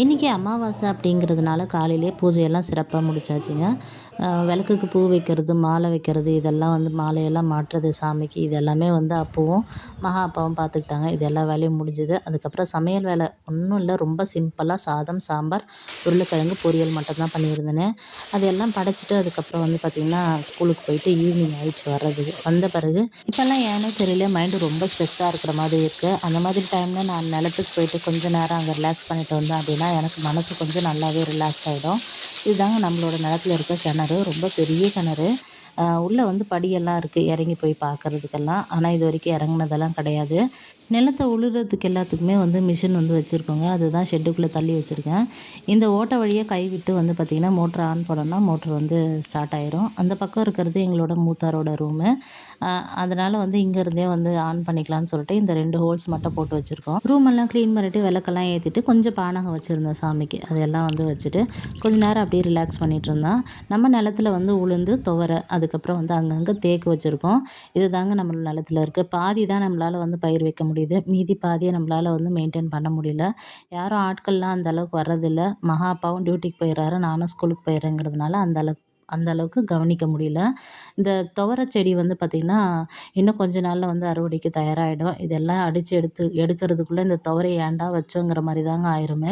இன்றைக்கி அமாவாசை அப்படிங்கிறதுனால காலையிலே பூஜையெல்லாம் சிறப்பாக முடிச்சாச்சுங்க. விளக்குக்கு பூ வைக்கிறது, மாலை வைக்கிறது, இதெல்லாம் வந்து மாலையெல்லாம் மாட்டுறது சாமிக்கு, இது எல்லாமே வந்து அப்பவும் மகா அப்பாவும் பார்த்துக்கிட்டாங்க. இது எல்லா வேலையும் முடிஞ்சுது. அதுக்கப்புறம் சமையல் வேலை ஒன்றும் இல்லை, ரொம்ப சிம்பிளாக சாதம், சாம்பார், உருளைக்கிழங்கு பொரியல் மட்டும் தான் பண்ணியிருந்தேனே. அது எல்லாம் படைச்சிட்டு அதுக்கப்புறம் வந்து பார்த்திங்கன்னா ஸ்கூலுக்கு போயிட்டு ஈவினிங் ஆயிடுச்சு வர்றதுக்கு. வந்த பிறகு இப்போல்லாம் ஏனே தெரியல, மைண்டு ரொம்ப ஸ்ட்ரெஸ்ஸாக இருக்கிற மாதிரி இருக்குது. அந்த மாதிரி டைமில் நான் நிலத்துக்கு போயிட்டு கொஞ்சம் நேரம் அங்கே ரிலாக்ஸ் பண்ணிட்டு வந்தேன் அப்படின்னா எனக்கு மனசு கொஞ்சம் நல்லாவே ரிலாக்ஸ் ஆகிடும். இதுதாங்க நம்மளோட நிலத்துல இருக்க கிணறு, ரொம்ப பெரிய கிணறு. உள்ளே வந்து படியெல்லாம் இருக்குது இறங்கி போய் பார்க்குறதுக்கெல்லாம். ஆனால் இது வரைக்கும் இறங்குனதெல்லாம் கிடையாது. நிலத்தை உழுறதுக்கு எல்லாத்துக்குமே வந்து மிஷின் வந்து வச்சுருக்கோங்க. அதுதான் ஷெட்டுக்குள்ளே தள்ளி வச்சுருக்கேன். இந்த ஓட்டை வழியாக கை விட்டு வந்து பார்த்திங்கன்னா மோட்ரு ஆன் பண்ணோன்னா மோட்ரு வந்து ஸ்டார்ட் ஆயிரும். அந்த பக்கம் இருக்கிறது எங்களோட மூத்தாரோட ரூமு. அதனால் வந்து இங்கேருந்தே வந்து ஆன் பண்ணிக்கலாம்னு சொல்லிட்டு இந்த 2 ஹோல்ஸ் மட்டும் போட்டு வச்சுருக்கோம். ரூமெல்லாம் க்ளீன் பண்ணிவிட்டு விளக்கெல்லாம் ஏற்றிட்டு கொஞ்சம் பானகம் வச்சுருந்தேன் சாமிக்கு. அதையெல்லாம் வந்து வச்சுட்டு கொஞ்சம் நேரம் அப்படியே ரிலாக்ஸ் பண்ணிகிட்டு இருந்தோம். நம்ம நிலத்துல வந்து உளுந்து, துவரை, அதுக்கப்புறம் வந்து அங்கங்கே தேக்கு வச்சுருக்கோம். இது தாங்க நம்ம நிலத்துல இருக்குது. பாதி தான் நம்மளால் வந்து பயிர் வைக்க முடியுது. மீதி பாதியை நம்மளால் வந்து மெயின்டைன் பண்ண முடியல. யாரும் ஆட்கள்லாம் அந்த அளவுக்கு வர்றதில்ல. மகா அப்பாவும் டியூட்டிக்கு போயிடுறாரு, நானும் ஸ்கூலுக்கு போயிடுறேங்கிறதுனால அந்த அளவுக்கு கவனிக்க முடியல. இந்த துவரை செடி வந்து பார்த்திங்கன்னா இன்னும் கொஞ்ச நாளில் வந்து அறுவடைக்கு தயாராகிடும். இதெல்லாம் அடித்து எடுக்கிறதுக்குள்ளே இந்த துவரையை ஏன்டா வச்சோங்கிற மாதிரி தாங்க ஆயிருமே.